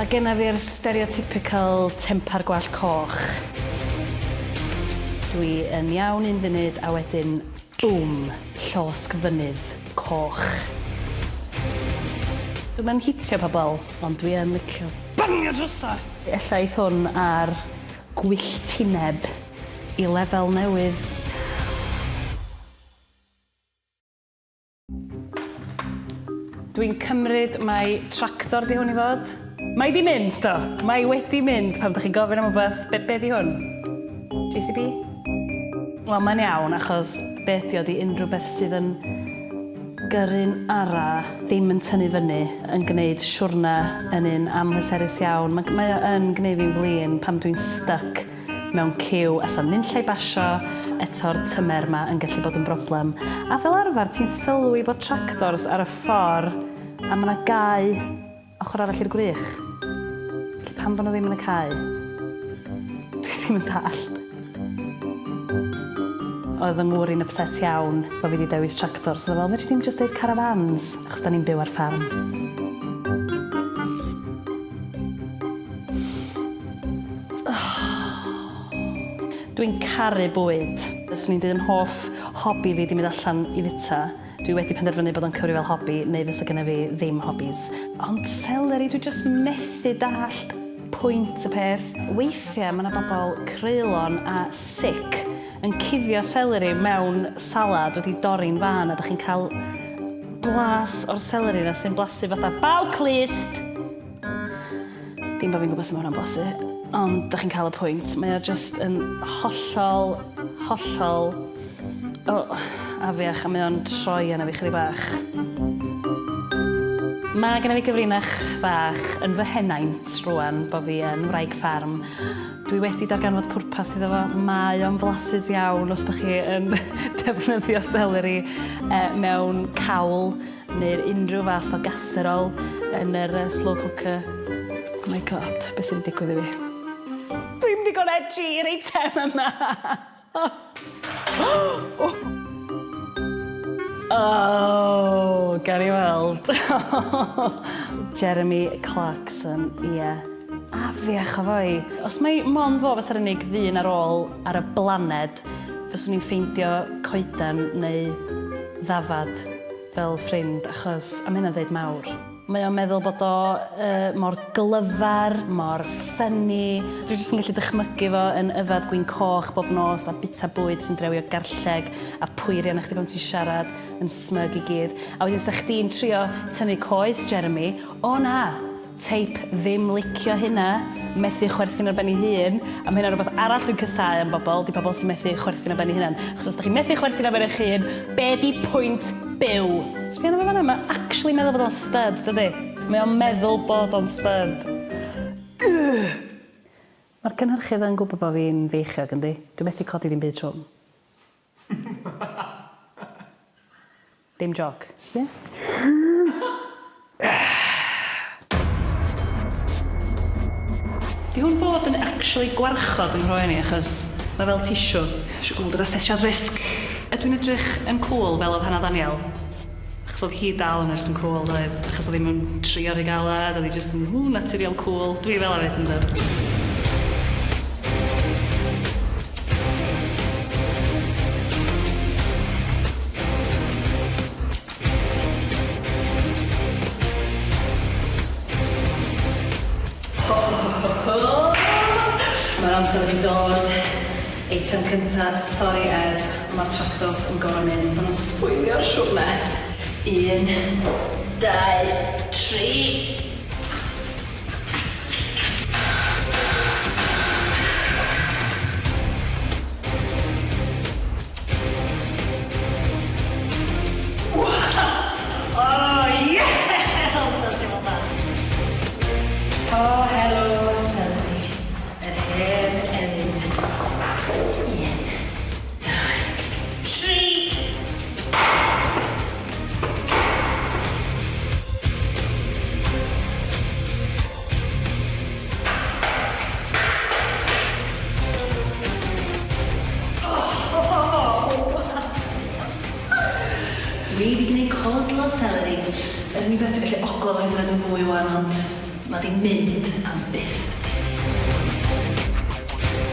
Mae genna fi'r stereotypical tempar gwallt coch. Dwi yn iawn un funud a wedyn, boom, llosg fynydd coch. Dwi'n yn hitio pobl, ond dwi yn licio bangio drysau. Ella eith hwn ar gwylltineb i lefel newydd. Dwi'n cymryd mai tractor di hwn i fod. Mae di mynd, do. Mae wedi mynd pan ydych chi'n gofyn am rhywbeth. Be di hwn? JCB? Wel, mae'n iawn, achos be di o di unrhyw beth sydd yn gyrru'n ara ddim yn tynnu fyny yn gwneud siwrna yn un amhyserus iawn. Mae yn gwneud fi'n flin pan dwi'n stuck mewn ciw a sa'n nunllai basio, eto'r tymer yma yn gallu bod yn broblem. A fel arfer, ti'n sylwi bod tractors ar y ffordd a mae yna gau ochr arall i'r gwrych. Pam bod nhw ddim yn y cae? Dwi ddim yn dallt. Oedd yng ngŵr i'n upset iawn bod fi wedi dewis tractors. Oedd fel, medri ddim jyst deud caravans, achos da ni'n byw ar ffarm. Dwi'n caru bwyd. Swn i'n dweud yn hoff hobi fi di mynd allan i fita. Dwi wedi penderfynu bod o'n cyfri fel hobi, neu fysa gyda fi ddim hobbies. Ond seleri, dwi jyst methu dallt pwynt y peth. Weithiau, mae yna bobl creulon a sick yn cuddio seleri mewn salad wedi dorri'n fan a ydych chi'n cael blas o'r seleri na sy'n blasu fatha baw clust. Dim bod fi'n gwybod sut mae hwnna'n blasu, ond ydych chi'n cael y pwynt. Mae o jyst yn hollol, afiach a mae o'n troi yna fi chydig bach. Mae genna fi gyfrinach fach yn fy henaint rwan bod fi yn wraig ffarm. Dwi wedi darganfod pwrpas iddo fo. Mae o'n flasus iawn os ydych chi yn defnyddio seleri mewn cawl neu'r unrhyw fath o gaserol yn yr slow cooker. Oh my god, beth sy'n digwydd i fi? Dwi'n digon edgy i'r eitem yma! Oh, gan i weld. Jeremy Clarkson, ie. Afiach o foi. Os mae mond fo fysa'r unig ddyn ar ôl ar y blaned, fyswn ni'n ffeindio coeden neu ddafad fel ffrind, achos am hynna ddeud mawr. Mae o'n meddwl bod o mor glyfar, mor ffynnu. Dwi jyst yn gallu dychmygu fo yn yfad gwyn coch bob nos a bita bwyd sy'n drewio garlleg a pwyrio na chdi pan ti'n siarad yn smug i gyd. A wedyn sa chdi'n trio tynnu coes, Jeremy, o na, teip ddim licio hynna, methu chwerthin ar ben ei hun, a mae hynna rhywbeth arall dwi'n cysau am bobl, di bobl sy'n methu chwerthin ar ben ei hunan. Achos os da chi'n methu chwerthin ar ben eich hun, be di pwynt byw? Sbio na fe fanna, mae'n actually meddwl bod o'n stud, dydy? Mae o'n meddwl bod o'n stud. Mae'r cynhyrchydd yn gwybod bod fi'n feichiog, yndi? Dwi'n methu codi ddim byd trwm. Dim joc. Sbio? Di hwn fod yn actually gwarchod yng nghroi ni, achos mae fel tissue. Tisio gweld yr asesiad risg. Ydw i'n edrych yn cool fel oedd Hannah Daniel? Achos oedd hi dal yn edrych yn cool, doedd? Achos oedd hi'n mynd trio rhy galad, oedd hi just yn naturiol cool. Dwi fel hefyd yn dod. Mae'r amser wedi dod. Eitem cyntaf, sorry Ed, mae'r tractors yn gorau mynd. Maen nhw'n sbwylio'r siwrne. 1, 2, 3. Oh, helo, Sally. Yr hen Elin. 1, 2, 3. Dwi wedi gwneud coleslaw celery. Yr unig beth dwi'n gallu oglo fo hyd yn oed yn fwy wan, ond Mae di'n mynd am byth.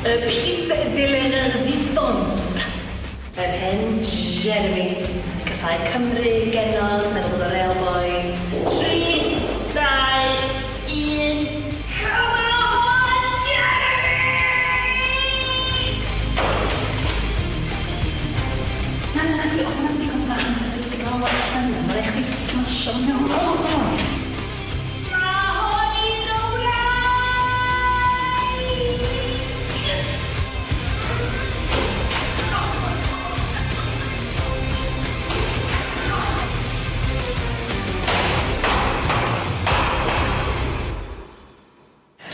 Y piece de la résistance. Yr hen Jeremy. Casau Cymru, Genod, meddwl bod yr elboi. 3, 2, 1. Come on, Jeremy! Na, hwnna'n digon bach yn dweud i gael waith allan. Mae'n rhaid chdi smasho mewn.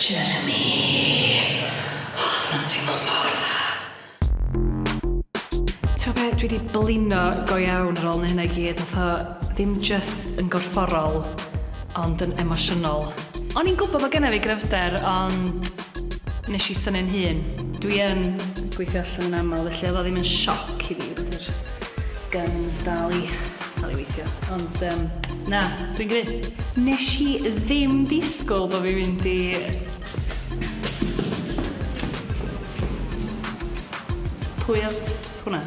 Jeremy. Hwnna'n teimlo mor dda. T'w be, dwi wedi blino go iawn ar ôl na hynna i gyd. Nath o ddim just yn gorfforol, ond yn emosiynol. O'n i'n gwybod bod genna fi gryfder, ond nes i synnu'n hun. Dwi yn gweithio allan yn aml, felly oedd o ddim yn sioc i fi bod yr guns dal i weithio. Ond na, dwi'n gry. Nes i ddim disgwyl bod fi'n mynd i... Pwy oedd hwnna?